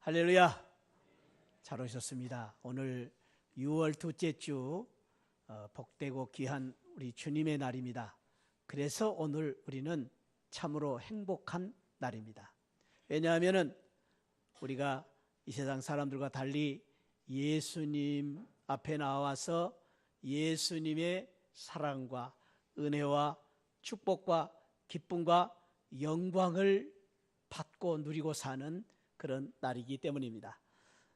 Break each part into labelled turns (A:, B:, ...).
A: 할렐루야. 잘 오셨습니다. 오늘 6월 둘째 주 복되고 귀한 우리 주님의 날입니다. 그래서 오늘 우리는 참으로 행복한 날입니다. 왜냐하면 우리가 이 세상 사람들과 달리 예수님 앞에 나와서 예수님의 사랑과 은혜와 축복과 기쁨과 영광을 받고 누리고 사는 그런 날이기 때문입니다.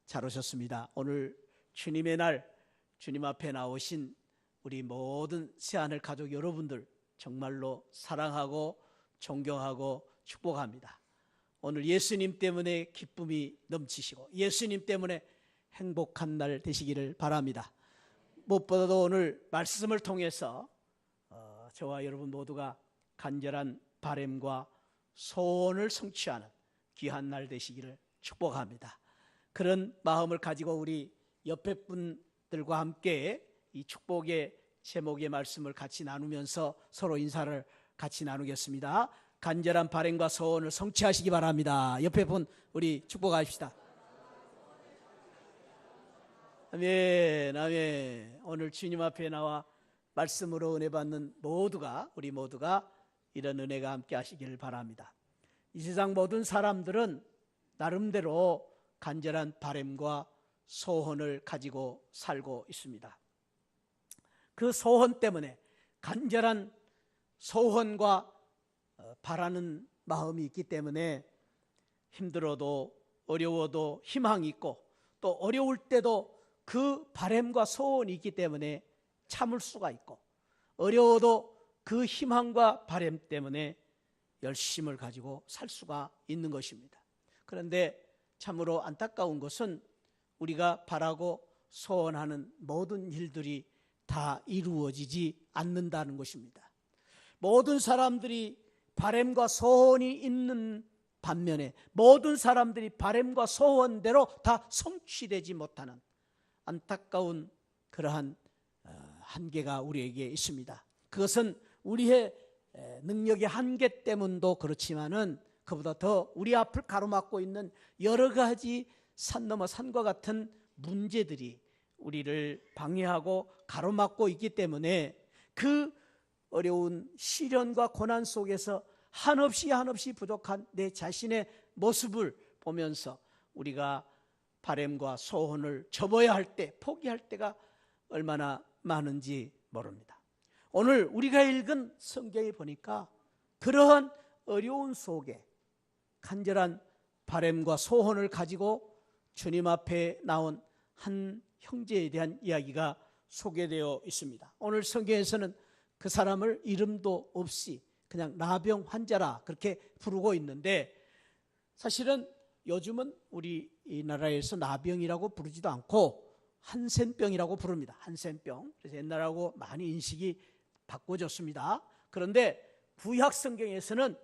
A: 잘 오셨습니다. 오늘 주님의 날, 주님 앞에 나오신 우리 모든 새하늘 가족 여러분들 정말로 사랑하고 존경하고 축복합니다. 오늘 예수님 때문에 기쁨이 넘치시고 예수님 때문에 행복한 날 되시기를 바랍니다. 무엇보다도 오늘 말씀을 통해서 저와 여러분 모두가 간절한 바람과 소원을 성취하는 귀한 날 되시기를 축복합니다. 그런 마음을 가지고 우리 옆에 분들과 함께 이 축복의 제목의 말씀을 같이 나누면서 서로 인사를 같이 나누겠습니다. 간절한 바람과 소원을 성취하시기 바랍니다. 옆에 분 우리 축복하십시다. 아멘, 아멘. 오늘 주님 앞에 나와 말씀으로 은혜 받는 우리 모두가 이런 은혜가 함께 하시기를 바랍니다. 이 세상 모든 사람들은 나름대로 간절한 바람과 소원을 가지고 살고 있습니다. 그 소원 때문에 간절한 소원과 바라는 마음이 있기 때문에 힘들어도 어려워도 희망이 있고 또 어려울 때도 그 바람과 소원이 있기 때문에 참을 수가 있고 어려워도 그 희망과 바람 때문에 열심을 가지고 살 수가 있는 것입니다. 그런데 참으로 안타까운 것은 우리가 바라고 소원하는 모든 일들이 다 이루어지지 않는다는 것입니다. 모든 사람들이 바람과 소원이 있는 반면에 모든 사람들이 바람과 소원대로 다 성취되지 못하는 안타까운 그러한 한계가 우리에게 있습니다. 그것은 우리의 능력의 한계 때문도 그렇지만은 그보다 더 우리 앞을 가로막고 있는 여러 가지 산 넘어 산과 같은 문제들이 우리를 방해하고 가로막고 있기 때문에 그 어려운 시련과 고난 속에서 한없이 부족한 내 자신의 모습을 보면서 우리가 바람과 소원을 접어야 할 때, 포기할 때가 얼마나 많은지 모릅니다. 오늘 우리가 읽은 성경에 보니까 그러한 어려운 속에 간절한 바람과 소원을 가지고 주님 앞에 나온 한 형제에 대한 이야기가 소개되어 있습니다. 오늘 성경에서는 그 사람을 이름도 없이 그냥 나병 환자라 그렇게 부르고 있는데 사실은 요즘은 우리 이 나라에서 나병이라고 부르지도 않고 한센병이라고 부릅니다. 한센병. 그래서 옛날하고 많이 인식이 바꿔졌습니다. 그런데 구약 성경에서는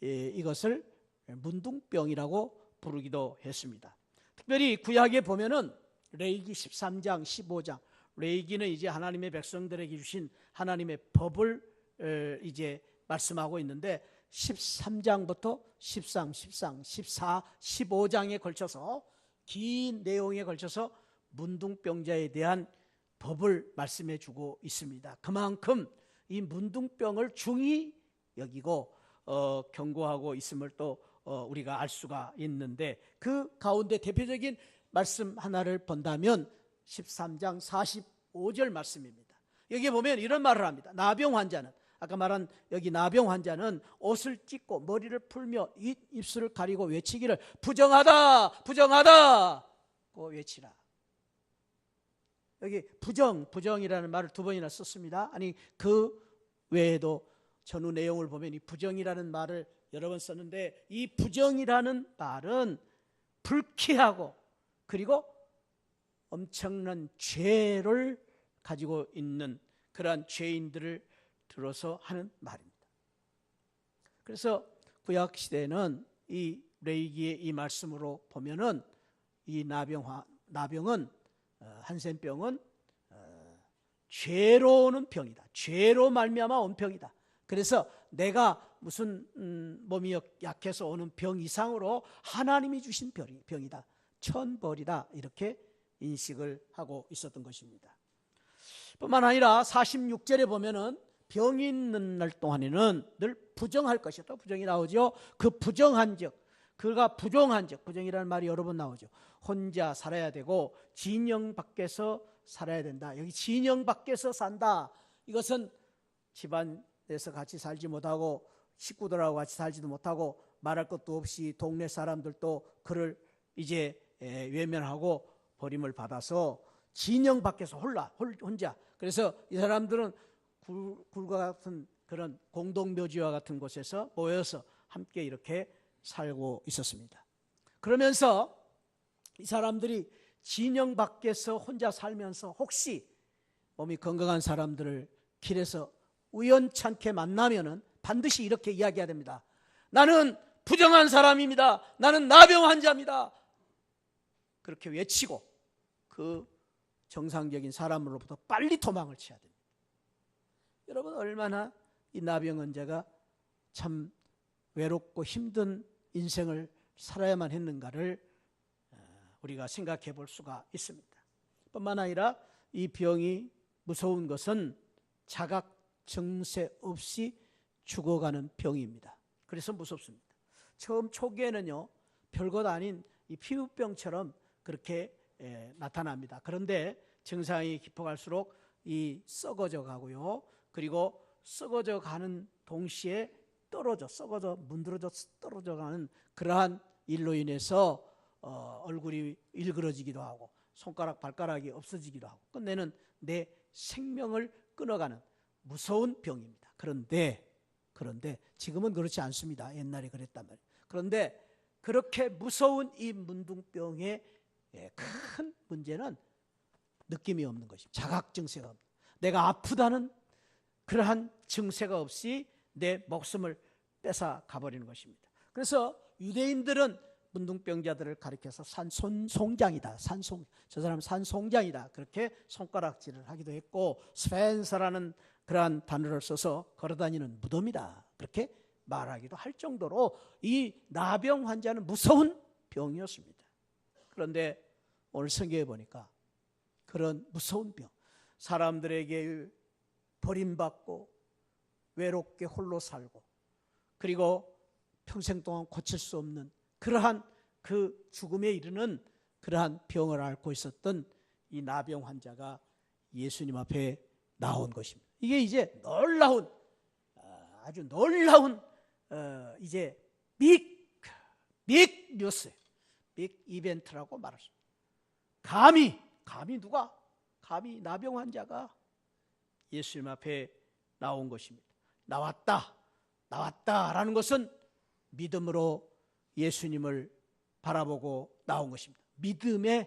A: 이것을 문둥병이라고 부르기도 했습니다. 특별히 구약에 보면은 레위기 13장, 15장. 레위기는 이제 하나님의 백성들에게 주신 하나님의 법을 이제 말씀하고 있는데 13장부터 13, 14, 15장에 걸쳐서 긴 내용에 걸쳐서 문둥병자에 대한 법을 말씀해 주고 있습니다. 그만큼 이 문둥병을 중히 여기고 경고하고 있음을 또 우리가 알 수가 있는데 그 가운데 대표적인 말씀 하나를 본다면 13장 45절 말씀입니다. 여기에 보면 이런 말을 합니다. 나병 환자는 아까 말한 여기 나병 환자는 옷을 찢고 머리를 풀며 입술을 가리고 외치기를 부정하다 부정하다고 외치라. 여기 부정이라는 말을 두 번이나 썼습니다. 아니 그 외에도 전후 내용을 보면 이 부정이라는 말을 여러 번 썼는데 이 부정이라는 말은 불쾌하고 그리고 엄청난 죄를 가지고 있는 그러한 죄인들을 들어서 하는 말입니다. 그래서 구약 시대에는 이 레위기의 이 말씀으로 보면은 이 나병은 한센병은 죄로 오는 병이다. 죄로 말미암아 온 병이다. 그래서 내가 무슨 몸이 약해서 오는 병 이상으로 하나님이 주신 병이다. 천벌이다 이렇게 인식을 하고 있었던 것입니다. 뿐만 아니라 46절에 보면은 병이 있는 날 동안에는 늘 부정할 것이요. 또 부정이 나오죠. 그 부정한 적, 그가 부정한 적, 부정이라는 말이 여러 번 나오죠. 혼자 살아야 되고 진영 밖에서 살아야 된다. 여기 진영 밖에서 산다. 이것은 집안에서 같이 살지 못하고 식구들하고 같이 살지도 못하고 말할 것도 없이 동네 사람들도 그를 이제 외면하고 버림을 받아서 진영 밖에서 혼자. 그래서 이 사람들은 굴과 같은 그런 공동묘지와 같은 곳에서 모여서 함께 이렇게 살고 있었습니다. 그러면서 이 사람들이 진영 밖에서 혼자 살면서 혹시 몸이 건강한 사람들을 길에서 우연찮게 만나면은 반드시 이렇게 이야기해야 됩니다. 나는 부정한 사람입니다. 나는 나병 환자입니다. 그렇게 외치고 그 정상적인 사람으로부터 빨리 도망을 쳐야 됩니다. 여러분, 얼마나 이 나병 환자가 참 외롭고 힘든 인생을 살아야만 했는가를 우리가 생각해 볼 수가 있습니다. 뿐만 아니라 이 병이 무서운 것은 자각 증세 없이 죽어가는 병입니다. 그래서 무섭습니다. 처음 초기에는요, 별것 아닌 이 피부병처럼 그렇게 나타납니다. 그런데 증상이 깊어갈수록 이 썩어져 가고요. 그리고 썩어져 가는 동시에 썩어져 문드러져 떨어져 가는 그러한 일로 인해서 얼굴이 일그러지기도 하고 손가락 발가락이 없어지기도 하고 끝내는 내 생명을 끊어가는 무서운 병입니다. 그런데 지금은 그렇지 않습니다. 옛날에 그랬단 말이에요. 그런데 그렇게 무서운 이 문둥병의 큰 문제는 느낌이 없는 것입니다. 자각 증세가 없는, 내가 아프다는 그러한 증세가 없이 내 목숨을 뺏어 가버리는 것입니다. 그래서 유대인들은 문둥병자들을 가리켜서 산송장이다. 저 사람은 산송장이다. 그렇게 손가락질을 하기도 했고, 스펜서라는 그러한 단어를 써서 걸어다니는 무덤이다. 그렇게 말하기도 할 정도로 이 나병 환자는 무서운 병이었습니다. 그런데 오늘 성경에 보니까 그런 무서운 병, 사람들에게 버림받고 외롭게 홀로 살고 그리고 평생 동안 고칠 수 없는 그러한 그 죽음에 이르는 그러한 병을 앓고 있었던 이 나병 환자가 예수님 앞에 나온 것입니다. 이게 이제 아주 놀라운 이제 빅 뉴스예요. 빅 이벤트라고 말할 수 있습니다. 감히 나병 환자가 예수님 앞에 나온 것입니다. 나왔다라는 것은 믿음으로 예수님을 바라보고 나온 것입니다. 믿음의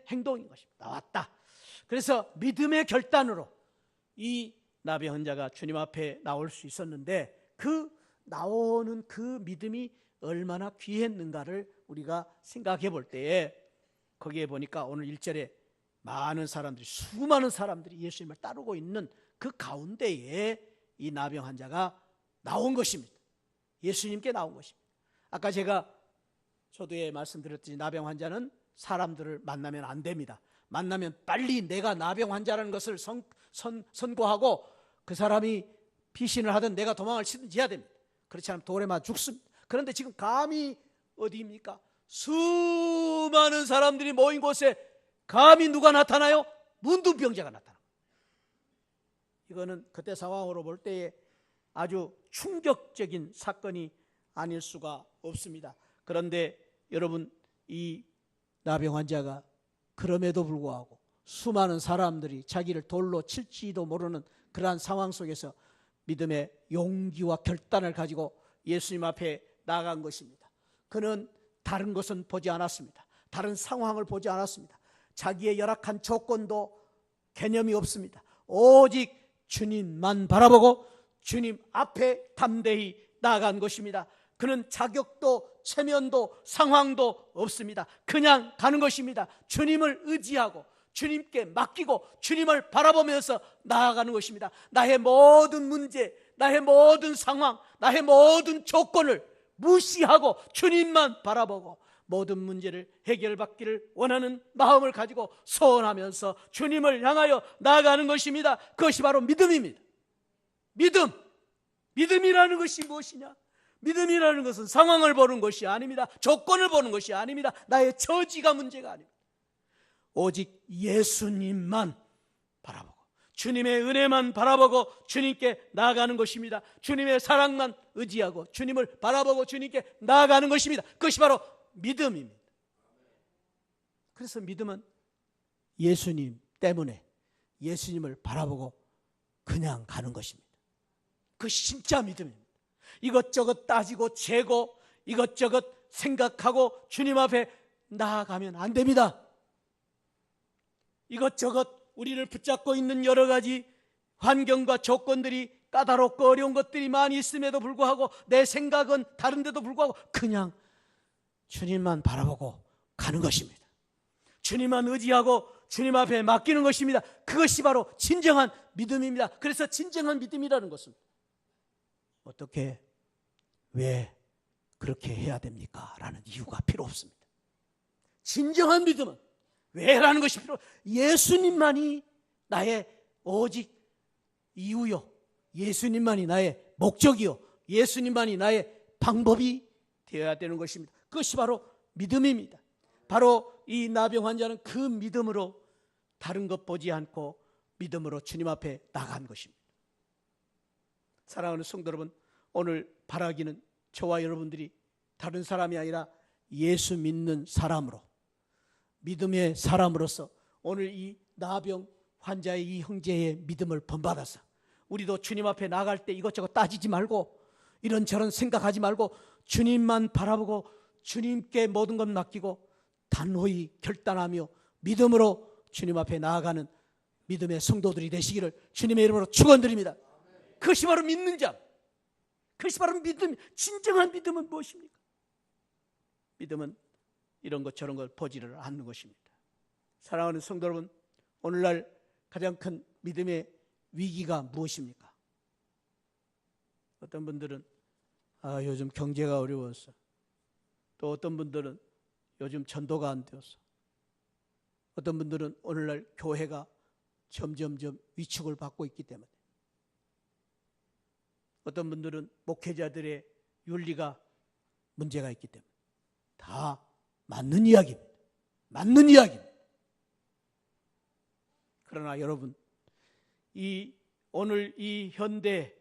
A: 행동인 것입니다. 나왔다. 그래서 믿음의 결단으로 이 나병 환자가 주님 앞에 나올 수 있었는데 그 나오는 그 믿음이 얼마나 귀했는가를 우리가 생각해 볼 때에 거기에 보니까 오늘 1절에 수많은 사람들이 예수님을 따르고 있는 그 가운데에 이 나병 환자가 나온 것입니다. 예수님께 나온 것입니다. 아까 제가 초두에 말씀드렸듯이 나병 환자는 사람들을 만나면 안 됩니다. 만나면 빨리 내가 나병 환자라는 것을 선고하고 그 사람이 피신을 하든 내가 도망을 치든지 해야 됩니다. 그렇지 않으면 돌에 맞아 죽습니다. 그런데 지금 감히 어디입니까? 수많은 사람들이 모인 곳에 감히 누가 나타나요? 문둥병자가 나타납니다. 이거는 그때 상황으로 볼 때에 아주 충격적인 사건이 아닐 수가 없습니다. 그런데 여러분, 이 나병 환자가 그럼에도 불구하고 수많은 사람들이 자기를 돌로 칠지도 모르는 그러한 상황 속에서 믿음의 용기와 결단을 가지고 예수님 앞에 나아간 것입니다. 그는 다른 것은 보지 않았습니다. 다른 상황을 보지 않았습니다. 자기의 열악한 조건도 개념이 없습니다. 오직 주님만 바라보고 주님 앞에 담대히 나아간 것입니다. 그는 자격도 체면도 상황도 없습니다. 그냥 가는 것입니다. 주님을 의지하고 주님께 맡기고 주님을 바라보면서 나아가는 것입니다. 나의 모든 문제, 나의 모든 상황, 나의 모든 조건을 무시하고 주님만 바라보고 모든 문제를 해결받기를 원하는 마음을 가지고 소원하면서 주님을 향하여 나아가는 것입니다. 그것이 바로 믿음입니다. 믿음이라는 것이 무엇이냐? 믿음이라는 것은 상황을 보는 것이 아닙니다. 조건을 보는 것이 아닙니다. 나의 처지가 문제가 아닙니다. 오직 예수님만 바라보고 주님의 은혜만 바라보고 주님께 나아가는 것입니다. 주님의 사랑만 의지하고 주님을 바라보고 주님께 나아가는 것입니다. 그것이 바로 믿음입니다. 그래서 믿음은 예수님 때문에 예수님을 바라보고 그냥 가는 것입니다. 그것이 진짜 믿음입니다. 이것저것 따지고 재고 이것저것 생각하고 주님 앞에 나아가면 안 됩니다. 이것저것 우리를 붙잡고 있는 여러 가지 환경과 조건들이 까다롭고 어려운 것들이 많이 있음에도 불구하고 내 생각은 다른데도 불구하고 그냥 주님만 바라보고 가는 것입니다. 주님만 의지하고 주님 앞에 맡기는 것입니다. 그것이 바로 진정한 믿음입니다. 그래서 진정한 믿음이라는 것은 어떻게 왜 그렇게 해야 됩니까? 라는 이유가 필요 없습니다. 진정한 믿음은 왜라는 것이 필요 없습니다. 예수님만이 나의 오직 이유요, 예수님만이 나의 목적이요, 예수님만이 나의 방법이 되어야 되는 것입니다. 그것이 바로 믿음입니다. 바로 이 나병 환자는 그 믿음으로 다른 것 보지 않고 믿음으로 주님 앞에 나간 것입니다. 사랑하는 성도 여러분, 오늘 바라기는 저와 여러분들이 다른 사람이 아니라 예수 믿는 사람으로, 믿음의 사람으로서 오늘 이 나병 환자의 이 형제의 믿음을 본받아서 우리도 주님 앞에 나갈 때 이것저것 따지지 말고 이런저런 생각하지 말고 주님만 바라보고 주님께 모든 것 맡기고 단호히 결단하며 믿음으로 주님 앞에 나아가는 믿음의 성도들이 되시기를 주님의 이름으로 축원드립니다. 그것이 바로 믿는 자, 그것이 바로 믿음. 진정한 믿음은 무엇입니까? 믿음은 이런 것 저런 걸 보지를 않는 것입니다. 사랑하는 성도 여러분, 오늘날 가장 큰 믿음의 위기가 무엇입니까? 어떤 분들은 요즘 경제가 어려워서, 또 어떤 분들은 요즘 전도가 안 되어서, 어떤 분들은 오늘날 교회가 점점점 위축을 받고 있기 때문에, 어떤 분들은 목회자들의 윤리가 문제가 있기 때문에, 다 맞는 이야기입니다. 맞는 이야기입니다. 그러나 여러분, 오늘 이 현대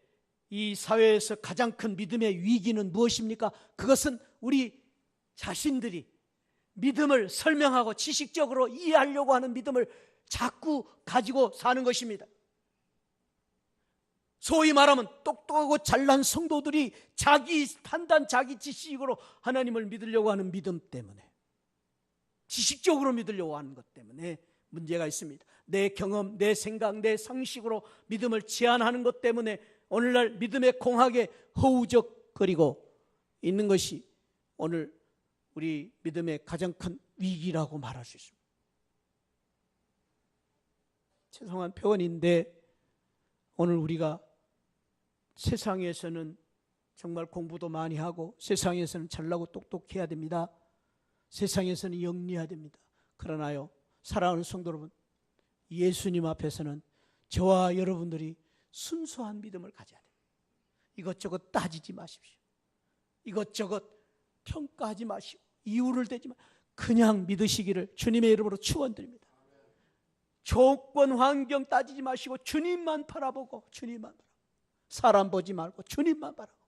A: 이 사회에서 가장 큰 믿음의 위기는 무엇입니까? 그것은 우리 자신들이 믿음을 설명하고 지식적으로 이해하려고 하는 믿음을 자꾸 가지고 사는 것입니다. 소위 말하면 똑똑하고 잘난 성도들이 자기 판단, 자기 지식으로 하나님을 믿으려고 하는 믿음 때문에, 지식적으로 믿으려고 하는 것 때문에 문제가 있습니다. 내 경험, 내 생각, 내 상식으로 믿음을 제한하는 것 때문에 오늘날 믿음의 공학에 허우적거리고 있는 것이 오늘 우리 믿음의 가장 큰 위기라고 말할 수 있습니다. 죄송한 표현인데 오늘 우리가 세상에서는 정말 공부도 많이 하고 세상에서는 잘나고 똑똑해야 됩니다. 세상에서는 영리해야 됩니다. 그러나요, 사랑하는 성도 여러분, 예수님 앞에서는 저와 여러분들이 순수한 믿음을 가져야 됩니다. 이것저것 따지지 마십시오. 이것저것 평가하지 마시고 이유를 대지 마시고 그냥 믿으시기를 주님의 이름으로 축원드립니다. 조건, 환경 따지지 마시고 주님만 바라보고, 주님만 바라보고, 사람 보지 말고 주님만 바라보고.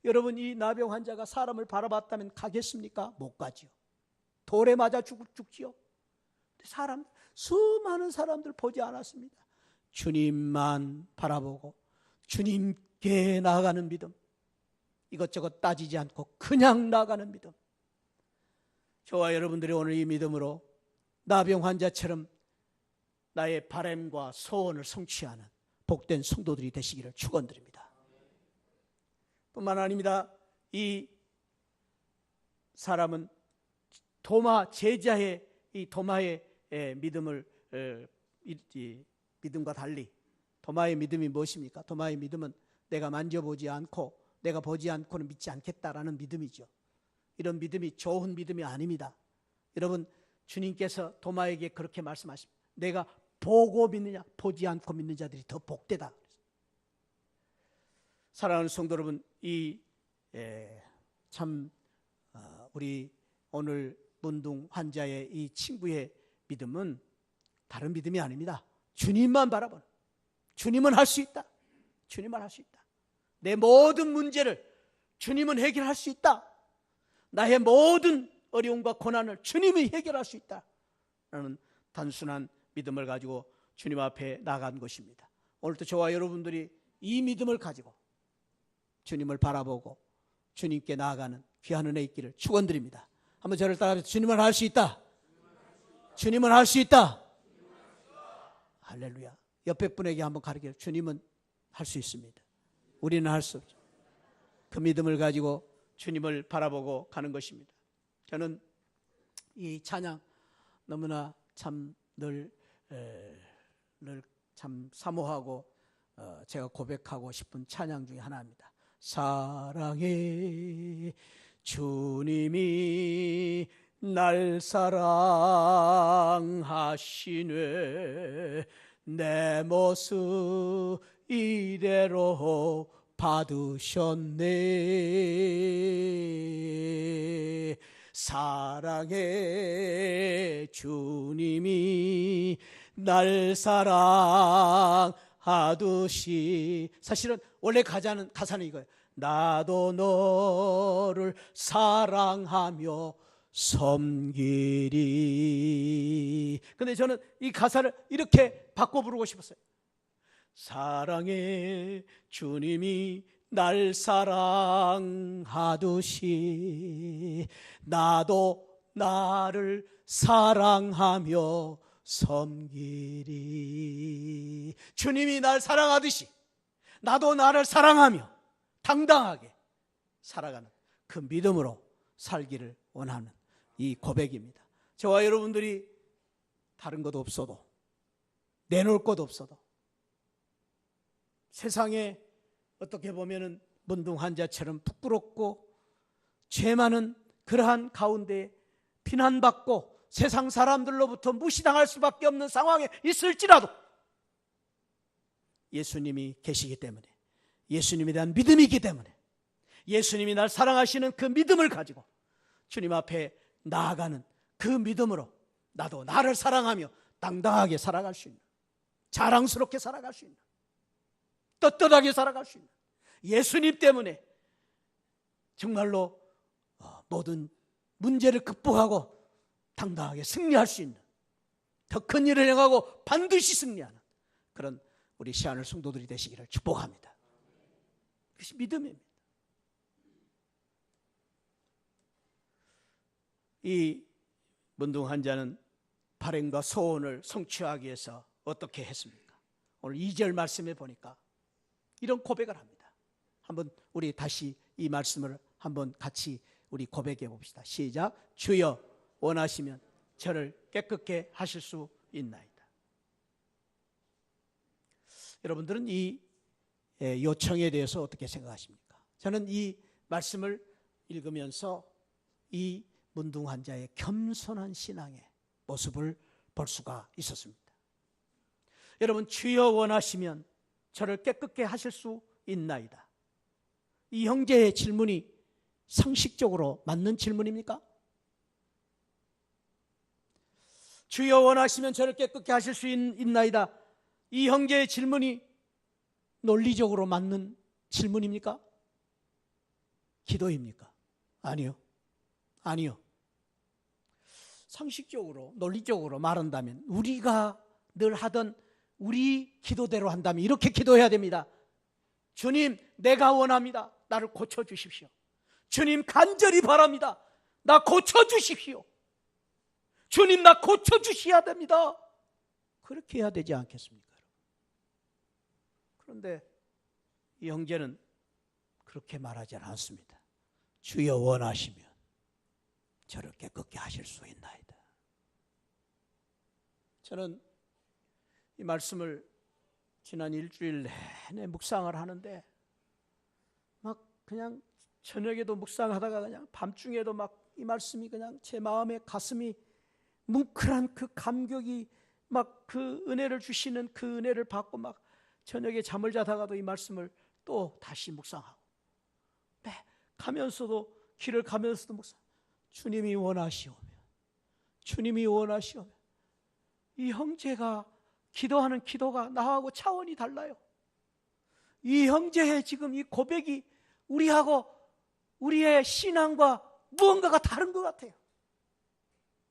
A: 여러분, 이 나병 환자가 사람을 바라봤다면 가겠습니까? 못 가지요. 돌에 맞아 죽지요. 수많은 사람들 보지 않았습니다. 주님만 바라보고 주님께 나아가는 믿음, 이것저것 따지지 않고 그냥 나아가는 믿음. 저와 여러분들이 오늘 이 믿음으로 나병 환자처럼 나의 바람과 소원을 성취하는 복된 성도들이 되시기를 축원드립니다. 뿐만 아닙니다. 이 사람은 도마 제자의 이 도마의 믿음을 믿음과 달리, 도마의 믿음이 무엇입니까? 도마의 믿음은 내가 만져보지 않고 내가 보지 않고는 믿지 않겠다라는 믿음이죠. 이런 믿음이 좋은 믿음이 아닙니다. 여러분, 주님께서 도마에게 그렇게 말씀하십니다. 내가 보고 믿느냐 보지 않고 믿는 자들이 더 복되다. 사랑하는 성도 여러분, 우리 오늘 문둥 환자의 이 친구의 믿음은 다른 믿음이 아닙니다. 주님만 바라보는, 주님은 할 수 있다. 주님은 할 수 있다. 내 모든 문제를 주님은 해결할 수 있다. 나의 모든 어려움과 고난을 주님이 해결할 수 있다. 라는 단순한 믿음을 가지고 주님 앞에 나간 것입니다. 오늘도 저와 여러분들이 이 믿음을 가지고 주님을 바라보고 주님께 나아가는 귀한 은혜 있기를 축원드립니다. 한번 저를 따라서 주님은 할 수 있다. 주님은 할 수 있다. 할렐루야. 옆에 분에게 한번 가르쳐요. 주님은 할 수 있습니다. 우리는 할 수 없죠. 그 믿음을 가지고 주님을 바라보고 가는 것입니다. 저는 이 찬양 너무나 참 늘 참 사모하고 제가 고백하고 싶은 찬양 중에 하나입니다. 사랑해 주님이 날 사랑하시네 내 모습 이대로 받으셨네 사랑해 주님이 날 사랑하듯이 사실은 원래 가사는 이거예요. 나도 너를 사랑하며 섬기리. 근데 저는 이 가사를 이렇게 바꿔 부르고 싶었어요. 사랑해 주님이 날 사랑하듯이 나도 나를 사랑하며 섬기리. 주님이 날 사랑하듯이 나도 나를 사랑하며 당당하게 살아가는 그 믿음으로 살기를 원하는 이 고백입니다. 저와 여러분들이 다른 것 없어도 내놓을 것 없어도 세상에 어떻게 보면은 문둥 환자처럼 부끄럽고 죄 많은 그러한 가운데 비난받고 세상 사람들로부터 무시당할 수밖에 없는 상황에 있을지라도 예수님이 계시기 때문에 예수님에 대한 믿음이 있기 때문에 예수님이 날 사랑하시는 그 믿음을 가지고 주님 앞에 나아가는 그 믿음으로 나도 나를 사랑하며 당당하게 살아갈 수 있는 자랑스럽게 살아갈 수 있는 떳떳하게 살아갈 수 있는 예수님 때문에 정말로 모든 문제를 극복하고 당당하게 승리할 수 있는 더 큰 일을 행하고 반드시 승리하는 그런 우리 시안을 성도들이 되시기를 축복합니다. 그것이 믿음입니다. 이 문둥 환자는 발행과 소원을 성취하기 위해서 어떻게 했습니까? 오늘 2절 말씀에 보니까 이런 고백을 합니다. 한번 우리 다시 이 말씀을 한번 같이 우리 고백해 봅시다. 시작. 주여 원하시면 저를 깨끗게 하실 수 있나이다. 여러분들은 이 요청에 대해서 어떻게 생각하십니까? 저는 이 말씀을 읽으면서 이 문둥 환자의 겸손한 신앙의 모습을 볼 수가 있었습니다. 여러분, 주여 원하시면 저를 깨끗게 하실 수 있나이다. 이 형제의 질문이 상식적으로 맞는 질문입니까? 주여 원하시면 저를 깨끗게 하실 수 있나이다. 이 형제의 질문이 논리적으로 맞는 질문입니까? 기도입니까? 아니요. 아니요. 상식적으로, 논리적으로 말한다면 우리가 늘 하던 우리 기도대로 한다면 이렇게 기도해야 됩니다. 주님, 내가 원합니다. 나를 고쳐주십시오. 주님, 간절히 바랍니다. 나 고쳐주십시오. 주님, 나 고쳐주셔야 됩니다. 그렇게 해야 되지 않겠습니까? 그런데 이 형제는 그렇게 말하지 않습니다. 주여 원하시면 저를 깨끗게 하실 수 있나이다. 저는 이 말씀을 지난 일주일 내내 묵상을 하는데 막 그냥 저녁에도 묵상하다가 그냥 밤중에도 막 이 말씀이 그냥 제 마음에 가슴이 뭉클한 그 감격이 막 그 은혜를 주시는 그 은혜를 받고 막 저녁에 잠을 자다가도 이 말씀을 또 다시 묵상하고, 네, 가면서도 길을 가면서도 묵상. 주님이 원하시오면, 주님이 원하시오면. 이 형제가 기도하는 기도가 나하고 차원이 달라요. 이 형제의 지금 이 고백이 우리하고 우리의 신앙과 무언가가 다른 것 같아요.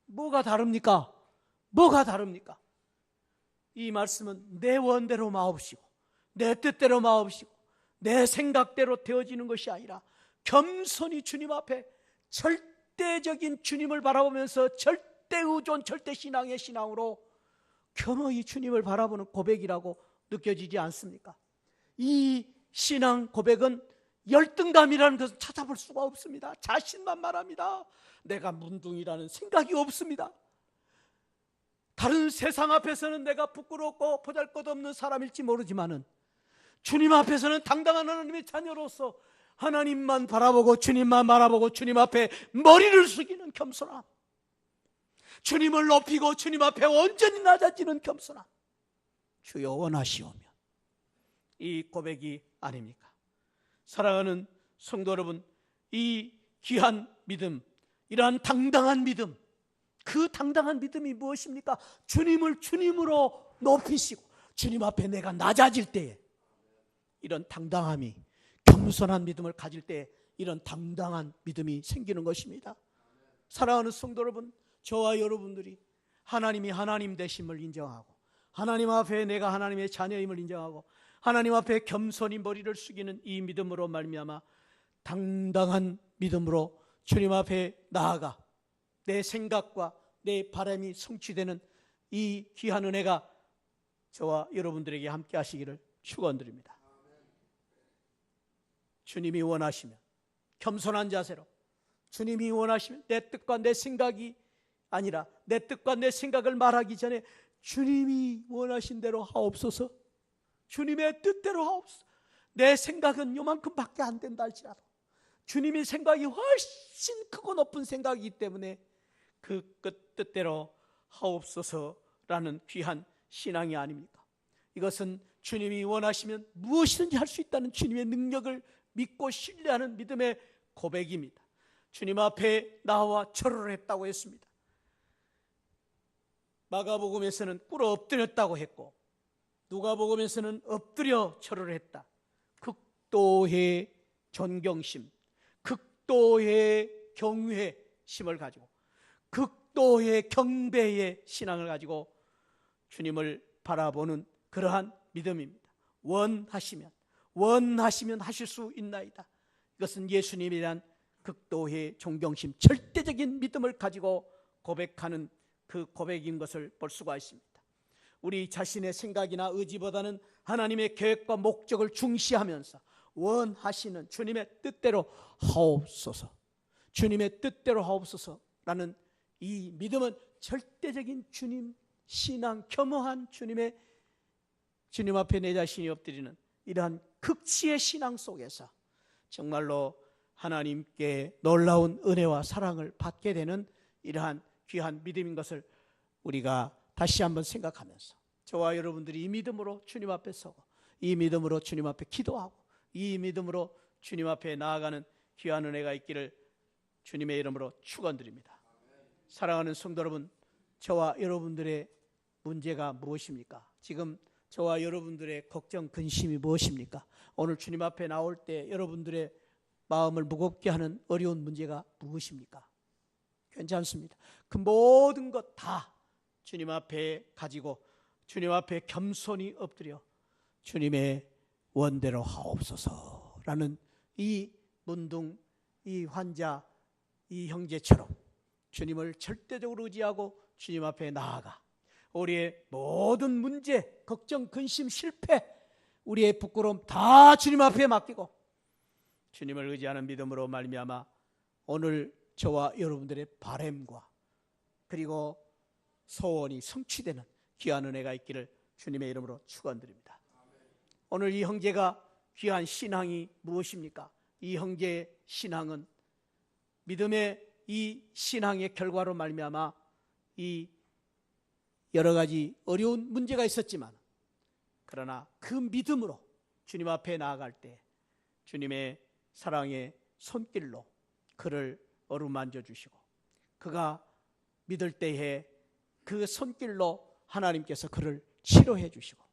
A: 뭐가 다릅니까? 뭐가 다릅니까? 이 말씀은 내 원대로 마옵시고 내 뜻대로 마옵시고 내 생각대로 되어지는 것이 아니라 겸손히 주님 앞에 절대적인 주님을 바라보면서 절대 의존, 절대 신앙의 신앙으로 겸허히 주님을 바라보는 고백이라고 느껴지지 않습니까? 이 신앙 고백은 열등감이라는 것을 찾아볼 수가 없습니다. 자신만만합니다. 내가 문둥이라는 생각이 없습니다. 다른 세상 앞에서는 내가 부끄럽고 보잘것없는 사람일지 모르지만은 주님 앞에서는 당당한 하나님의 자녀로서 하나님만 바라보고 주님만 바라보고 주님 앞에 머리를 숙이는 겸손함, 주님을 높이고 주님 앞에 온전히 낮아지는 겸손함, 주여 원하시오면, 이 고백이 아닙니까? 사랑하는 성도 여러분, 이 귀한 믿음, 이러한 당당한 믿음, 그 당당한 믿음이 무엇입니까? 주님을 주님으로 높이시고 주님 앞에 내가 낮아질 때에 이런 당당함이, 겸손한 믿음을 가질 때 이런 당당한 믿음이 생기는 것입니다. 사랑하는 성도 여러분, 저와 여러분들이 하나님이 하나님 되심을 인정하고 하나님 앞에 내가 하나님의 자녀임을 인정하고 하나님 앞에 겸손히 머리를 숙이는 이 믿음으로 말미암아 당당한 믿음으로 주님 앞에 나아가 내 생각과 내 바람이 성취되는 이 귀한 은혜가 저와 여러분들에게 함께 하시기를 축원드립니다. 주님이 원하시면 겸손한 자세로, 주님이 원하시면 내 뜻과 내 생각이 아니라 내 뜻과 내 생각을 말하기 전에 주님이 원하신 대로 하옵소서, 주님의 뜻대로 하옵소서. 내 생각은 요만큼밖에 안 된다 할지라도 주님의 생각이 훨씬 크고 높은 생각이기 때문에 그 뜻대로 하옵소서라는 귀한 신앙이 아닙니까? 이것은 주님이 원하시면 무엇이든지 할 수 있다는 주님의 능력을 믿고 신뢰하는 믿음의 고백입니다. 주님 앞에 나와 절을 했다고 했습니다. 마가복음에서는 꿇어 엎드렸다고 했고 누가복음에서는 엎드려 절을 했다. 극도의 존경심, 극도의 경외심을 가지고 극도의 경배의 신앙을 가지고 주님을 바라보는 그러한 믿음입니다. 원하시면 하실 수 있나이다. 이것은 예수님에 대한 극도의 존경심, 절대적인 믿음을 가지고 고백하는 그 고백인 것을 볼 수가 있습니다. 우리 자신의 생각이나 의지보다는 하나님의 계획과 목적을 중시하면서 원하시는 주님의 뜻대로 하옵소서, 주님의 뜻대로 하옵소서라는 이 믿음은 절대적인 주님 신앙, 겸허한 주님 앞에 내 자신이 엎드리는 이러한 극치의 신앙 속에서 정말로 하나님께 놀라운 은혜와 사랑을 받게 되는 이러한 귀한 믿음인 것을 우리가 다시 한번 생각하면서 저와 여러분들이 이 믿음으로 주님 앞에 서고 이 믿음으로 주님 앞에 기도하고 이 믿음으로 주님 앞에 나아가는 귀한 은혜가 있기를 주님의 이름으로 축원드립니다. 사랑하는 성도 여러분, 저와 여러분들의 문제가 무엇입니까? 지금 저와 여러분들의 걱정, 근심이 무엇입니까? 오늘 주님 앞에 나올 때 여러분들의 마음을 무겁게 하는 어려운 문제가 무엇입니까? 괜찮습니다. 그 모든 것 다 주님 앞에 가지고 주님 앞에 겸손히 엎드려 주님의 원대로 하옵소서라는 이 문둥, 이 환자, 이 형제처럼 주님을 절대적으로 의지하고 주님 앞에 나아가 우리의 모든 문제, 걱정, 근심, 실패, 우리의 부끄러움 다 주님 앞에 맡기고 주님을 의지하는 믿음으로 말미암아 오늘 저와 여러분들의 바램과 그리고 소원이 성취되는 귀한 은혜가 있기를 주님의 이름으로 축원드립니다. 오늘 이 형제가 귀한 신앙이 무엇입니까? 이 형제의 신앙은 믿음의 이 신앙의 결과로 말미암아 이 여러 가지 어려운 문제가 있었지만 그러나 그 믿음으로 주님 앞에 나아갈 때 주님의 사랑의 손길로 그를 어루만져 주시고 그가 믿을 때에 그 손길로 하나님께서 그를 치료해 주시고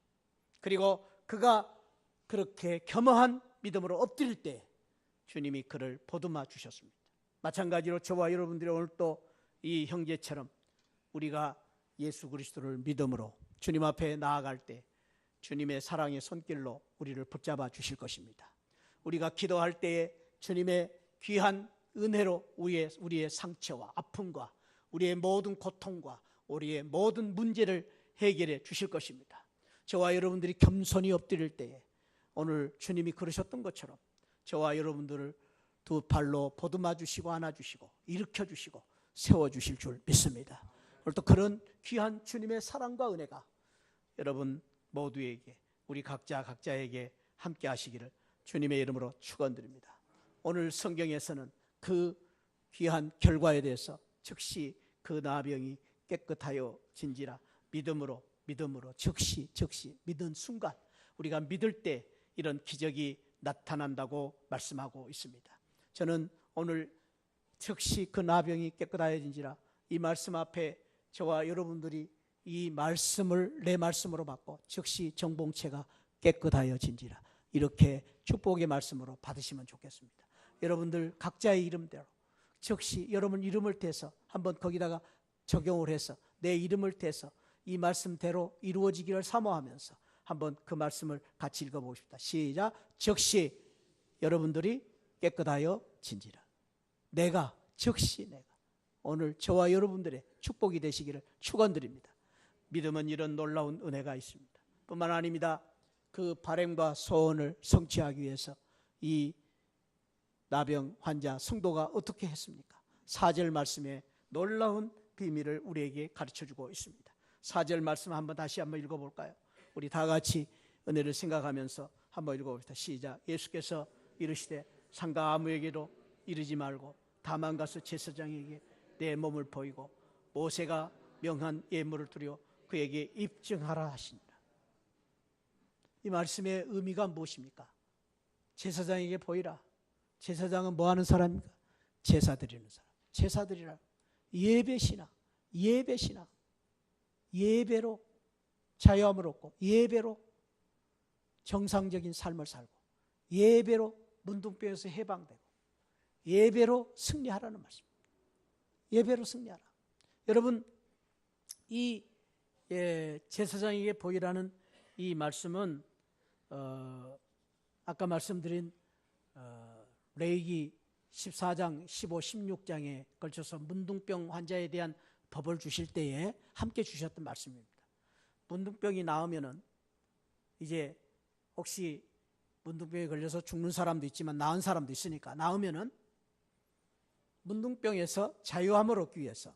A: 그리고 그가 그렇게 겸허한 믿음으로 엎드릴 때 주님이 그를 보듬어 주셨습니다. 마찬가지로 저와 여러분들이 오늘 또 이 형제처럼 우리가 예수 그리스도를 믿음으로 주님 앞에 나아갈 때 주님의 사랑의 손길로 우리를 붙잡아 주실 것입니다. 우리가 기도할 때에 주님의 귀한 은혜로 우리의 상처와 아픔과 우리의 모든 고통과 우리의 모든 문제를 해결해 주실 것입니다. 저와 여러분들이 겸손히 엎드릴 때에 오늘 주님이 그러셨던 것처럼 저와 여러분들을 두 발로 보듬어 주시고 안아주시고 일으켜 주시고 세워주실 줄 믿습니다. 오늘 또 그런 귀한 주님의 사랑과 은혜가 여러분 모두에게 우리 각자에게 함께 하시기를 주님의 이름으로 축원드립니다. 오늘 성경에서는 그 귀한 결과에 대해서 즉시 그 나병이 깨끗하여 진지라 믿음으로 즉시 믿은 순간 우리가 믿을 때 이런 기적이 나타난다고 말씀하고 있습니다. 저는 오늘 즉시 그 나병이 깨끗하여진지라 이 말씀 앞에 저와 여러분들이 이 말씀을 내 말씀으로 받고 즉시 정봉체가 깨끗하여진지라 이렇게 축복의 말씀으로 받으시면 좋겠습니다. 여러분들 각자의 이름대로 즉시 여러분 이름을 대서 한번 거기다가 적용을 해서 내 이름을 대서 이 말씀대로 이루어지기를 사모하면서 한번 그 말씀을 같이 읽어보고 싶다. 시작. 즉시 여러분들이 깨끗하여 진지라. 즉시 내가 오늘 저와 여러분들의 축복이 되시기를 축원드립니다. 믿음은 이런 놀라운 은혜가 있습니다. 뿐만 아닙니다. 그 발행과 소원을 성취하기 위해서 이 나병 환자 성도가 어떻게 했습니까? 4절 말씀에 놀라운 비밀을 우리에게 가르쳐주고 있습니다. 4절 말씀 다시 한번 읽어볼까요? 우리 다 같이 은혜를 생각하면서 한번 읽어봅시다. 시작. 예수께서 이르시되 상가 아무에게도 이르지 말고 다만 가서 제사장에게 내 몸을 보이고 모세가 명한 예물을 드려 그에게 입증하라 하시니라. 이 말씀의 의미가 무엇입니까? 제사장에게 보이라. 제사장은 뭐 하는 사람입니까? 제사 드리는 사람. 제사 드리라. 예배신앙. 예배로 자유함을 얻고 예배로 정상적인 삶을 살고 예배로 문둥병에서 해방되고 예배로 승리하라는 말씀입니다. 예배로 승리하라. 여러분 이 제사장에게 보이라는 이 말씀은 아까 말씀드린 레위기 14장, 15, 16장에 걸쳐서 문둥병 환자에 대한 법을 주실 때에 함께 주셨던 말씀입니다. 문둥병이 나으면은 이제 혹시 문둥병에 걸려서 죽는 사람도 있지만 나은 사람도 있으니까 나으면은 문둥병에서 자유함을 얻기 위해서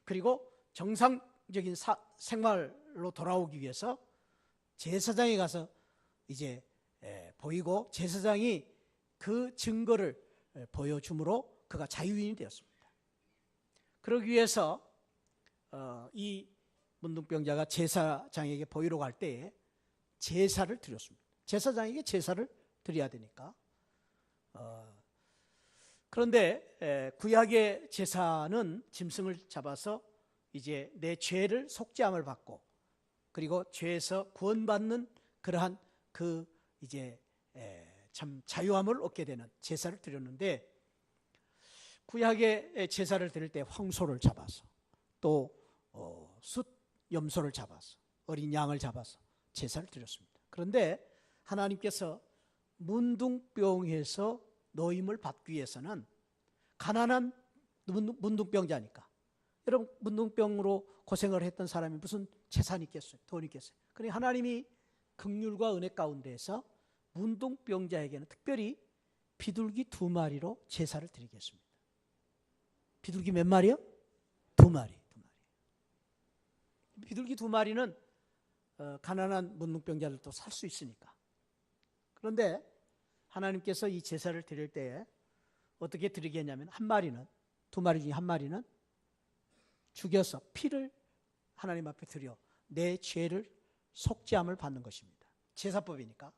A: 그리고 정상적인 생활로 돌아오기 위해서 제사장에 가서 이제 보이고 제사장이 그 증거를 보여줌으로 그가 자유인이 되었습니다. 그러기 위해서 이 문둥병자가 제사장에게 보이러 갈 때에 제사를 드렸습니다. 제사장에게 제사를 드려야 되니까. 그런데 구약의 제사는 짐승을 잡아서 이제 내 죄를 속죄함을 받고 그리고 죄에서 구원받는 그러한 그 이제 참 자유함을 얻게 되는 제사를 드렸는데 구약의 제사를 드릴 때 황소를 잡아서 또 숫 염소를 잡아서 어린 양을 잡아서 제사를 드렸습니다. 그런데 하나님께서 문둥병에서 노임을 받기 위해서는 가난한 문둥병자니까 여러분 문둥병으로 고생을 했던 사람이 무슨 재산이 있겠어요? 돈이 있겠어요? 그러니 하나님이 긍휼과 은혜 가운데에서 문둥병자에게는 특별히 비둘기 2마리로 제사를 드리겠습니다. 비둘기 몇 마리요? 2마리. 비둘기 2마리는 가난한 문둥병자들도 살 수 있으니까. 그런데 하나님께서 이 제사를 드릴 때에 어떻게 드리게 했냐면 한 마리는, 두 마리 중에 한 마리는 죽여서 피를 하나님 앞에 드려 내 죄를 속죄함을 받는 것입니다. 제사법이니까.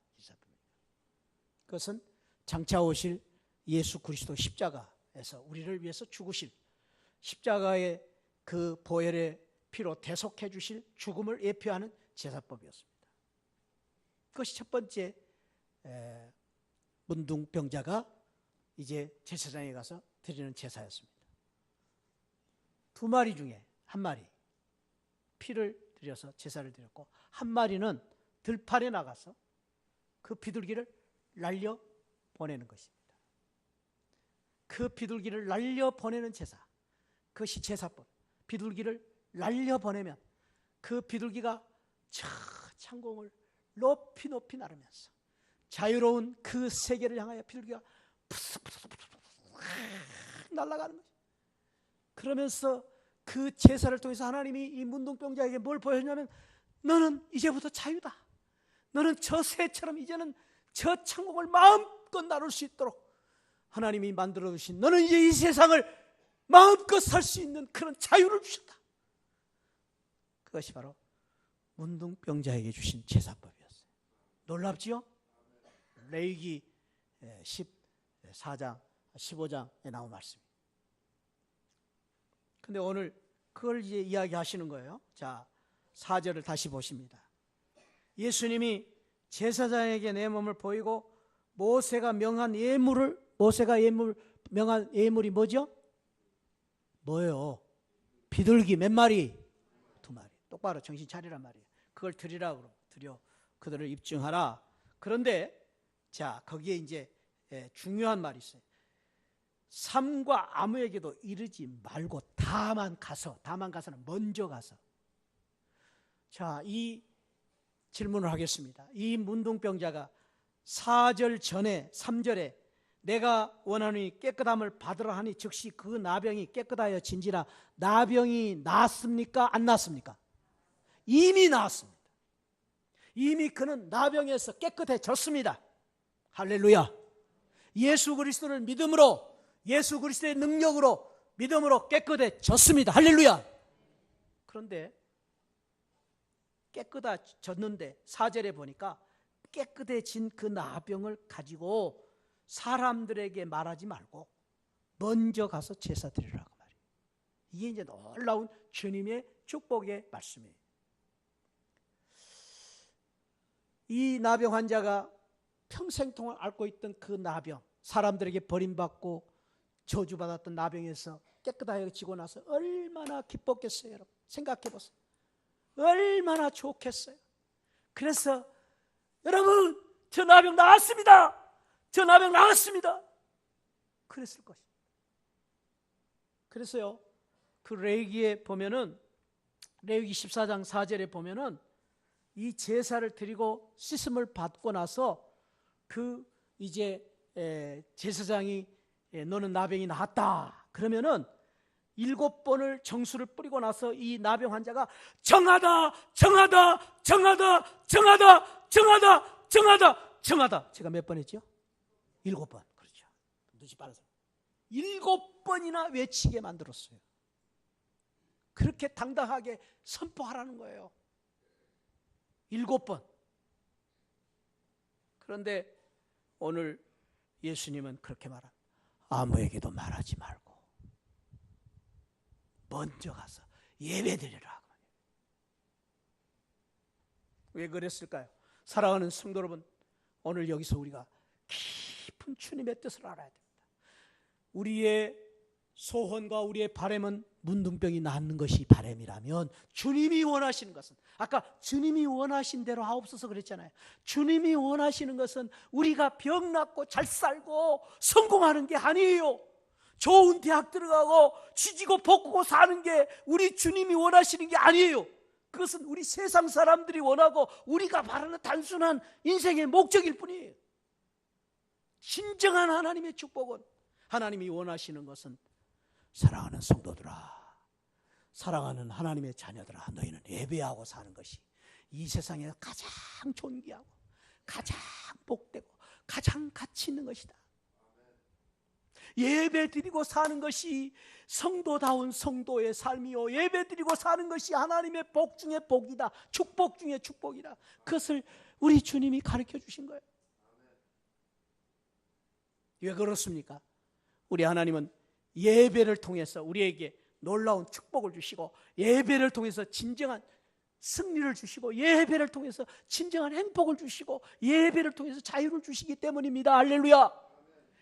A: 그것은 장차 오실 예수 그리스도 십자가에서 우리를 위해서 죽으실 십자가의 그 보혈의 피로 대속해 주실 죽음을 예표하는 제사법이었습니다. 그것이 첫 번째 문둥병자가 이제 제사장에 가서 드리는 제사였습니다. 두 마리 중에 한 마리 피를 드려서 제사를 드렸고, 한 마리는 들판에 나가서 그 비둘기를 날려 보내는 것입니다. 그 비둘기를 날려 보내는 제사, 그것이 제사법. 비둘기를 날려 보내면 그 비둘기가 저 창공을 높이 높이 나르면서 자유로운 그 세계를 향하여 비둘기가 푸스푸스푸스 날아가는 거죠. 그러면서 그 제사를 통해서 하나님이 이 문둥병자에게 뭘 보여주냐면, 너는 이제부터 자유다. 너는 저 새처럼 이제는 저 창공을 마음껏 나눌 수 있도록 하나님이 만들어 주신, 너는 이제 이 세상을 마음껏 살 수 있는 그런 자유를 주셨다. 그것이 바로 문둥병자에게 주신 제사법이었어요. 놀랍지요? 레위기 14장, 15장에 나온 말씀입니다. 근데 오늘 그걸 이제 이야기하시는 거예요. 자, 4절을 다시 보십니다. 예수님이 제사장에게 내 몸을 보이고 모세가 명한 예물을, 명한 예물이 뭐죠? 뭐예요? 비둘기 몇 마리? 두 마리. 똑바로 정신 차리란 말이에요. 그걸 드리라고 드려 그들을 입증하라. 그런데 자, 거기에 이제 중요한 말이 있어요. 삼과 아무에게도 이르지 말고 다만 가서는 먼저 가서. 자, 이 질문을 하겠습니다. 이 문둥병자가 4절 전에 3절에 내가 원하노니 깨끗함을 받으라 하니 즉시 그 나병이 깨끗하여 진지라. 나병이 나았습니까? 안 나았습니까? 이미 나았습니다. 이미 그는 나병에서 깨끗해졌습니다. 할렐루야. 예수 그리스도를 믿음으로, 예수 그리스도의 능력으로, 믿음으로 깨끗해졌습니다. 할렐루야. 그런데 깨끗해졌는데 4절에 보니까 깨끗해진 그 나병을 가지고 사람들에게 말하지 말고 먼저 가서 제사 드리라고 말이에요. 이게 이제 놀라운 주님의 축복의 말씀이에요. 이 나병 환자가 평생 동안 앓고 있던 그 나병, 사람들에게 버림받고 저주받았던 나병에서 깨끗하여지고 나서 얼마나 기뻤겠어요, 여러분. 생각해 보세요. 얼마나 좋겠어요. 그래서 여러분, 저 나병 나았습니다. 저 나병 나았습니다. 그랬을 것입니다. 그래서요, 그 레위기에 보면은, 레위기 14장 4절에 보면은 이 제사를 드리고 씻음을 받고 나서 그 이제 제사장이 너는 나병이 나았다 그러면은 7번을 정수를 뿌리고 나서 이 나병 환자가 정하다 정하다 정하다 정하다 정하다 정하다 정하다. 제가 몇 번 했죠? 7번. 그렇죠. 눈치 빠르서 7번이나 외치게 만들었어요. 그렇게 당당하게 선포하라는 거예요. 7번. 그런데 오늘 예수님은 그렇게 말합니다. 아무에게도 말하지 말고 먼저 가서 예배드리라. 왜 그랬을까요? 사랑하는 성도 여러분, 오늘 여기서 우리가 깊은 주님의 뜻을 알아야 됩니다. 우리의 소원과 우리의 바람은 문둥병이 낫는 것이 바람이라면, 주님이 원하시는 것은, 아까 주님이 원하신 대로 하옵소서 그랬잖아요. 주님이 원하시는 것은 우리가 병 낫고 잘 살고 성공하는 게 아니에요. 좋은 대학 들어가고 쥐지고 볶고 사는 게 우리 주님이 원하시는 게 아니에요. 그것은 우리 세상 사람들이 원하고 우리가 바라는 단순한 인생의 목적일 뿐이에요. 진정한 하나님의 축복은, 하나님이 원하시는 것은, 사랑하는 성도들아, 사랑하는 하나님의 자녀들아, 너희는 예배하고 사는 것이 이 세상에서 가장 존귀하고 가장 복되고 가장 가치 있는 것이다. 예배 드리고 사는 것이 성도다운 성도의 삶이요, 예배 드리고 사는 것이 하나님의 복 중에 복이다, 축복 중에 축복이다. 그것을 우리 주님이 가르쳐 주신 거예요. 왜 그렇습니까? 우리 하나님은 예배를 통해서 우리에게 놀라운 축복을 주시고, 예배를 통해서 진정한 승리를 주시고, 예배를 통해서 진정한 행복을 주시고, 예배를 통해서 자유를 주시기 때문입니다. 할렐루야.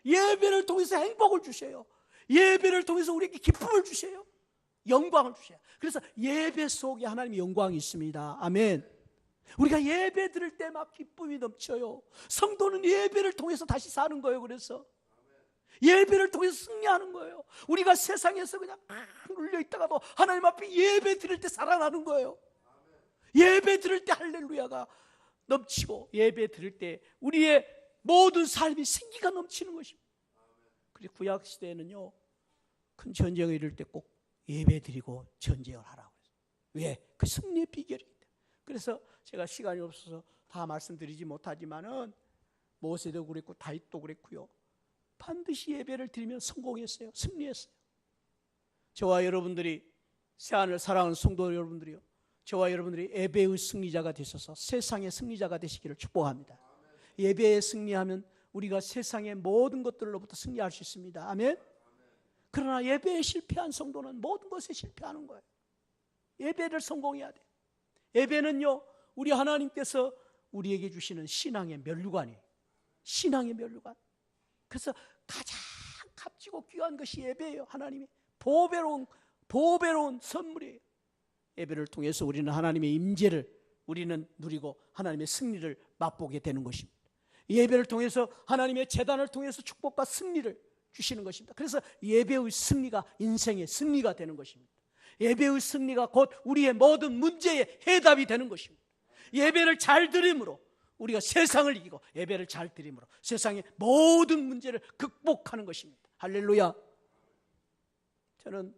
A: 예배를 통해서 행복을 주셔요. 예배를 통해서 우리에게 기쁨을 주셔요. 영광을 주셔요. 그래서 예배 속에 하나님의 영광이 있습니다. 아멘. 우리가 예배 드릴 때 막 기쁨이 넘쳐요. 성도는 예배를 통해서 다시 사는 거예요. 그래서 예배를 통해서 승리하는 거예요. 우리가 세상에서 그냥 눌려 있다가도 하나님 앞에 예배 드릴 때 살아나는 거예요. 예배 드릴 때 할렐루야가 넘치고, 예배 드릴 때 우리의 모든 삶이 생기가 넘치는 것입니다. 그리고 구약 시대에는요, 큰 전쟁을 이룰 때 꼭 예배 드리고 전쟁을 하라고 했어요. 왜? 그 승리의 비결이기 때문에. 그래서 제가 시간이 없어서 다 말씀드리지 못하지만은 모세도 그랬고 다윗도 그랬고요, 반드시 예배를 드리면 성공했어요. 승리했어요. 저와 여러분들이, 새하늘 사랑하는 성도 여러분들이요, 저와 여러분들이 예배의 승리자가 되셔서 세상의 승리자가 되시기를 축복합니다. 예배에 승리하면 우리가 세상의 모든 것들로부터 승리할 수 있습니다. 아멘. 그러나 예배에 실패한 성도는 모든 것에 실패하는 거예요. 예배를 성공해야 돼요. 예배는요, 우리 하나님께서 우리에게 주시는 신앙의 면류관이에요. 신앙의 면류관. 그래서 가장 값지고 귀한 것이 예배예요. 하나님의 보배로운 선물이에요. 예배를 통해서 우리는 하나님의 임재를 우리는 누리고 하나님의 승리를 맛보게 되는 것입니다. 예배를 통해서 하나님의 제단을 통해서 축복과 승리를 주시는 것입니다. 그래서 예배의 승리가 인생의 승리가 되는 것입니다. 예배의 승리가 곧 우리의 모든 문제의 해답이 되는 것입니다. 예배를 잘 드림으로 우리가 세상을 이기고, 예배를 잘 드림으로 세상의 모든 문제를 극복하는 것입니다. 할렐루야. 저는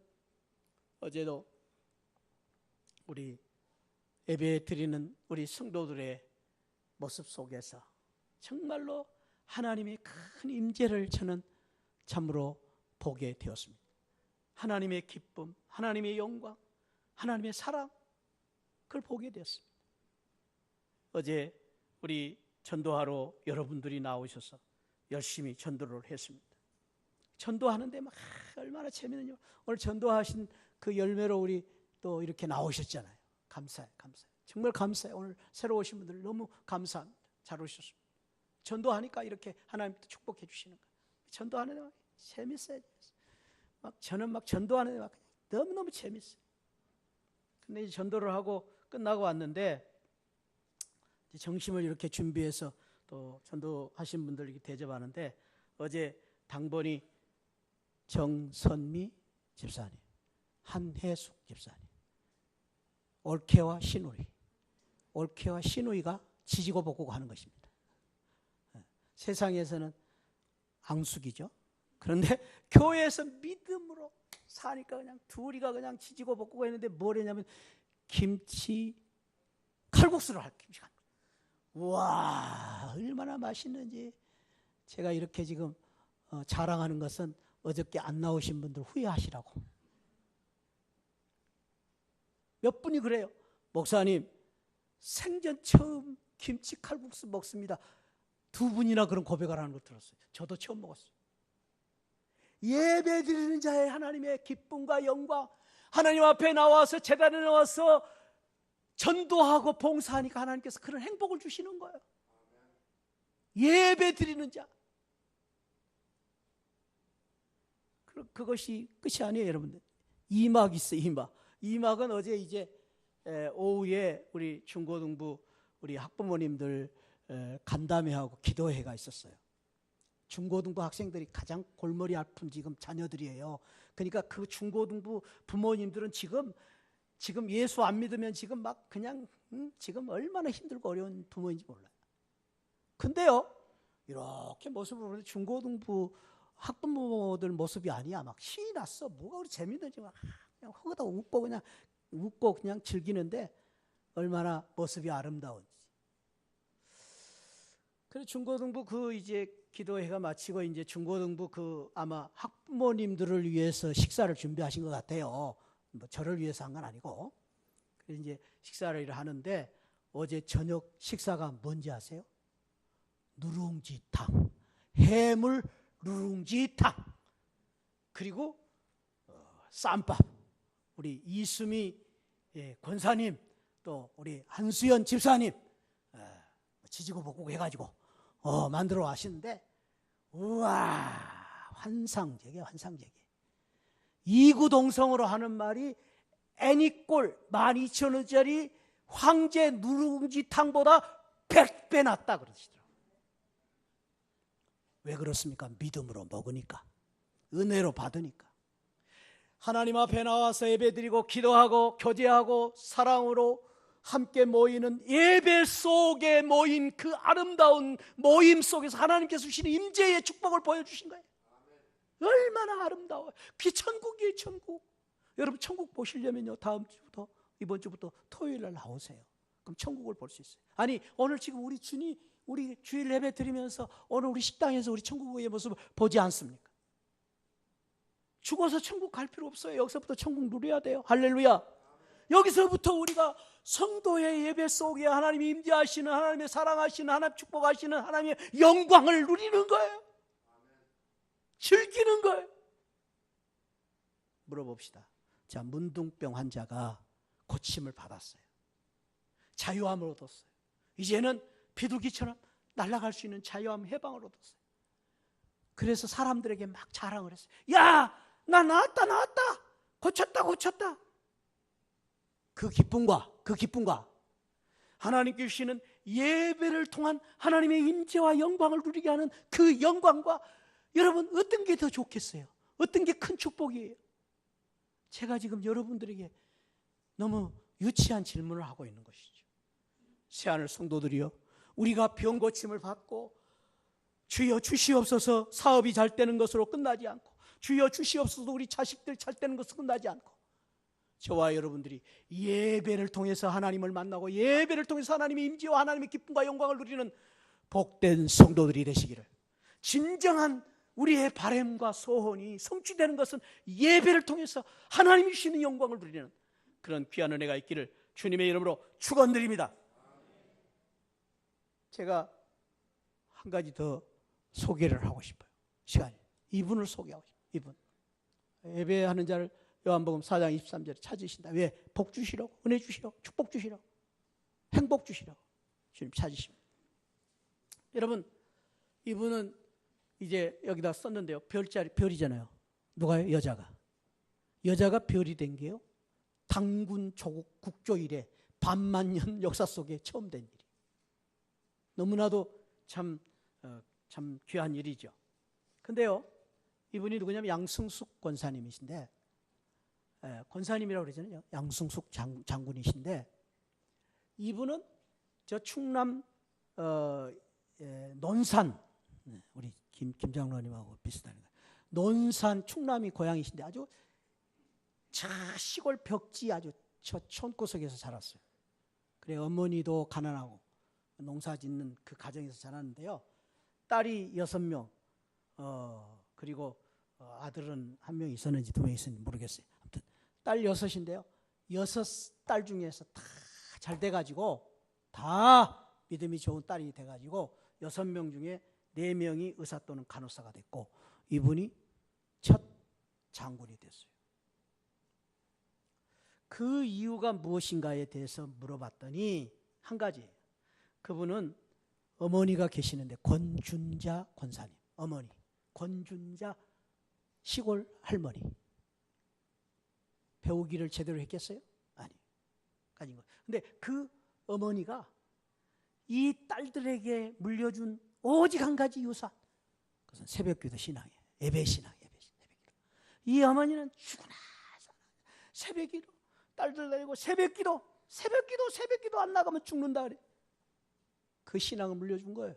A: 어제도 우리 예배 드리는 우리 성도들의 모습 속에서 정말로 하나님의 큰 임재를 저는 참으로 보게 되었습니다. 하나님의 기쁨, 하나님의 영광, 하나님의 사랑, 그걸 보게 되었습니다. 어제 우리 전도하러 여러분들이 나오셔서 열심히 전도를 했습니다. 전도하는데 막 얼마나 재미있는요. 오늘 전도하신 그 열매로 우리 또 이렇게 나오셨잖아요. 감사해요. 정말 감사해요. 오늘 새로 오신 분들 너무 감사합니다. 잘 오셨습니다. 전도하니까 이렇게 하나님도 축복해 주시는 거예요. 전도하는데 막 재밌어요. 저는 막 전도하는데 막 너무너무 재밌어요. 근데 이제 전도를 하고 끝나고 왔는데, 이제 점심을 이렇게 준비해서 또 전도하신 분들 이렇게 대접하는데, 어제 당번이 정선미 집사님, 한혜숙 집사님, 올케와 시누이가 지지고 볶고 하는 것입니다. 세상에서는 앙숙이죠. 그런데 교회에서 믿음으로 사니까 그냥 둘이가 그냥 지지고 볶고 했는데 뭘 했냐면 김치 칼국수를 할 김치가. 와, 얼마나 맛있는지. 제가 이렇게 지금 자랑하는 것은 어저께 안 나오신 분들 후회하시라고. 몇 분이 그래요. 목사님, 생전 처음 김치 칼국수 먹습니다. 두 분이나 그런 고백을 하는 거 들었어요. 저도 처음 먹었어요. 예배 드리는 자의 하나님의 기쁨과 영광, 하나님 앞에 나와서 제단에 나와서 전도하고 봉사하니까 하나님께서 그런 행복을 주시는 거예요. 예배 드리는 자. 그것이 끝이 아니에요, 여러분들. 2막 있어요, 2막. 2막은 어제 이제 오후에 우리 중고등부 우리 학부모님들 간담회하고 기도회가 있었어요. 중고등부 학생들이 가장 골머리 아픈 지금 자녀들이에요. 그러니까 그 중고등부 부모님들은 지금 예수 안 믿으면 지금 막 그냥 지금 얼마나 힘들고 어려운 부모인지 몰라요. 근데요, 이렇게 모습을 보는데 중고등부 학부모들 모습이 아니야. 막 신이 났어. 뭐가 그렇게 재밌는지 막 그냥 허거다 웃고 그냥 즐기는데 얼마나 모습이 아름다운지. 그래 중고등부 그 이제 기도회가 마치고 이제 중고등부 그 아마 학부모님들을 위해서 식사를 준비하신 것 같아요. 뭐 저를 위해서 한 건 아니고. 그래서 이제 식사를 하는데 어제 저녁 식사가 뭔지 아세요? 누룽지탕, 해물 누룽지탕, 그리고 쌈밥. 우리 이수미 권사님, 또 우리 한수연 집사님 지지고 볶고 해가지고 만들어 하시는데, 우와, 환상적이에요, 환상적이에요. 이구동성으로 하는 말이 애니꼴 12,000원짜리 황제 누룽지탕보다 100배 낫다 그러시더라고요. 왜 그렇습니까? 믿음으로 먹으니까, 은혜로 받으니까. 하나님 앞에 나와서 예배드리고 기도하고 교제하고 사랑으로 함께 모이는 예배 속에 모인 그 아름다운 모임 속에서 하나님께서 주시는 임재의 축복을 보여주신 거예요. 얼마나 아름다워요. 그게 천국이에요, 천국. 여러분 천국 보시려면요, 다음 주부터, 이번 주부터 토요일 날 나오세요. 그럼 천국을 볼 수 있어요. 아니 오늘 지금 우리 주일 예배 드리면서 오늘 우리 식당에서 우리 천국의 모습을 보지 않습니까? 죽어서 천국 갈 필요 없어요. 여기서부터 천국 누려야 돼요. 할렐루야. 여기서부터 우리가 성도의 예배 속에 하나님이 임재하시는, 하나님의 사랑하시는, 하나님 축복하시는 하나님의 영광을 누리는 거예요. 즐기는 거예요. 물어봅시다. 자, 문둥병 환자가 고침을 받았어요. 자유함을 얻었어요. 이제는 비둘기처럼 날아갈 수 있는 자유함, 해방을 얻었어요. 그래서 사람들에게 막 자랑을 했어요. 야, 나 나았다, 나았다, 고쳤다, 고쳤다. 그 기쁨과 하나님께 주시는 예배를 통한 하나님의 임재와 영광을 누리게 하는 그 영광과, 여러분 어떤 게 더 좋겠어요? 어떤 게 큰 축복이에요? 제가 지금 여러분들에게 너무 유치한 질문을 하고 있는 것이죠. 새하늘 성도들이여, 우리가 병 고침을 받고 주여 주시옵소서 사업이 잘 되는 것으로 끝나지 않고, 주여 주시옵소서 우리 자식들 잘 되는 것으로 끝나지 않고, 저와 여러분들이 예배를 통해서 하나님을 만나고 예배를 통해서 하나님의 임재와 하나님의 기쁨과 영광을 누리는 복된 성도들이 되시기를, 진정한 우리의 바람과 소원이 성취되는 것은 예배를 통해서 하나님이 주시는 영광을 누리는 그런 귀한 은혜가 있기를 주님의 이름으로 축원드립니다. 제가 한 가지 더 소개를 하고 싶어요. 시간이 이분을 소개하고 싶어요. 이분 예배하는 자를 요한복음 4장 23절에 찾으신다. 왜? 복 주시라고, 은혜 주시라고, 축복 주시라고, 행복 주시라고 주님 찾으십니다. 여러분, 이분은 이제 여기다 썼는데요, 별이잖아요. 누가요? 여자가 별이 된 게요, 당군 조국 국조 이래 반만년 역사 속에 처음 된 일이. 너무나도 참 귀한 일이죠. 근데요, 이분이 누구냐면 양승숙 권사님이신데, 권사님이라고 그러잖아요. 양승숙 장군이신데, 이분은 저 충남 논산, 우리 김장로님하고 비슷하네. 논산 충남이 고향이신데 아주 시골 벽지 아주 촌구석에서 자랐어요. 그래 어머니도 가난하고 농사 짓는 그 가정에서 자랐는데요. 딸이 6명, 그리고 아들은 1명 있었는지 2명 있었는지 모르겠어요. 아무튼 딸 6인데요. 6딸 중에서 다 잘 돼가지고, 다 믿음이 좋은 딸이 돼가지고 6명 중에 4명이 의사 또는 간호사가 됐고, 이분이 첫 장군이 됐어요. 그 이유가 무엇인가에 대해서 물어봤더니 한 가지예요. 그분은 어머니가 계시는데, 권준자 권사님, 어머니 권준자 시골 할머니. 배우기를 제대로 했겠어요? 아닌 거예요. 근데 그 어머니가 이 딸들에게 물려준 오직 한 가지 유산, 그것은 새벽기도 신앙이에요. 예배신앙. 이 어머니는 죽으나 새벽기도, 딸들 데리고 새벽기도 안 나가면 죽는다 그래. 그 신앙을 물려준 거예요.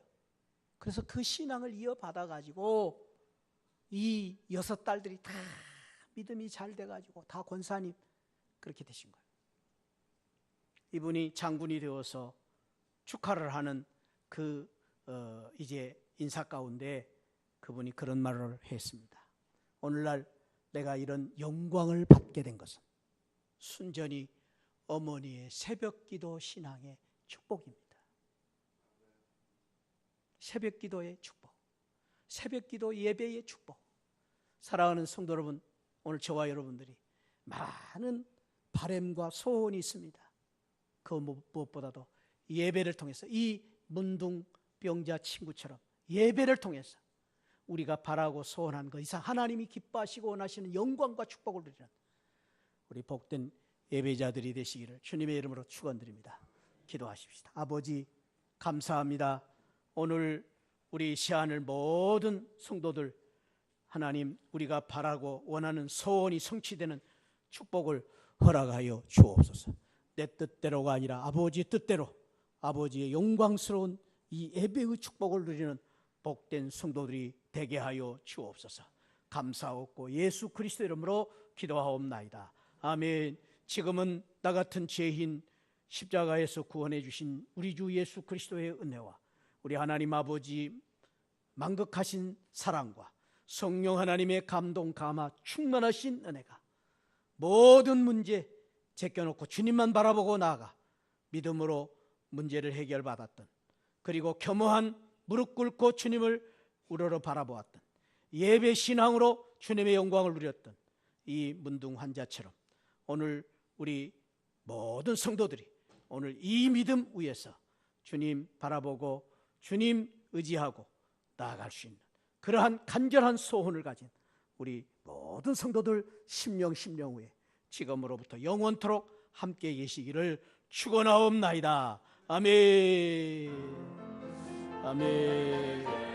A: 그래서 그 신앙을 이어받아가지고 이 6딸들이 다 믿음이 잘 돼가지고 다 권사님 그렇게 되신 거예요. 이분이 장군이 되어서 축하를 하는 그 이제 인사 가운데 그분이 그런 말을 했습니다. 오늘날 내가 이런 영광을 받게 된 것은 순전히 어머니의 새벽기도 신앙의 축복입니다. 새벽기도의 축복, 새벽기도 예배의 축복. 사랑하는 성도 여러분, 오늘 저와 여러분들이 많은 바람과 소원이 있습니다. 그 무엇보다도 예배를 통해서 이 문둥병자 친구처럼 예배를 통해서 우리가 바라고 소원한 것 이상 하나님이 기뻐하시고 원하시는 영광과 축복을 누리는 우리 복된 예배자들이 되시기를 주님의 이름으로 축원드립니다. 기도하십시다. 아버지 감사합니다. 오늘 우리 시안을 모든 성도들 하나님 우리가 바라고 원하는 소원이 성취되는 축복을 허락하여 주옵소서. 내 뜻대로가 아니라 아버지의 뜻대로 아버지의 영광스러운 이 예배의 축복을 누리는 복된 성도들이 되게 하여 주옵소서. 감사하옵고 예수 그리스도 이름으로 기도하옵나이다. 아멘. 지금은 나 같은 죄인 십자가에서 구원해 주신 우리 주 예수 그리스도의 은혜와 우리 하나님 아버지 만극하신 사랑과 성령 하나님의 감동 감화 충만하신 은혜가 모든 문제 제껴놓고 주님만 바라보고 나아가 믿음으로 문제를 해결받았던 그리고 겸허한 무릎 꿇고 주님을 우러러 바라보았던 예배 신앙으로 주님의 영광을 누렸던 이 문둥 환자처럼 오늘 우리 모든 성도들이 오늘 이 믿음 위에서 주님 바라보고 주님 의지하고 나아갈 수 있는 그러한 간절한 소원을 가진 우리 모든 성도들 심령 후에 지금으로부터 영원토록 함께 계시기를 축원하옵나이다. 아멘. 아멘.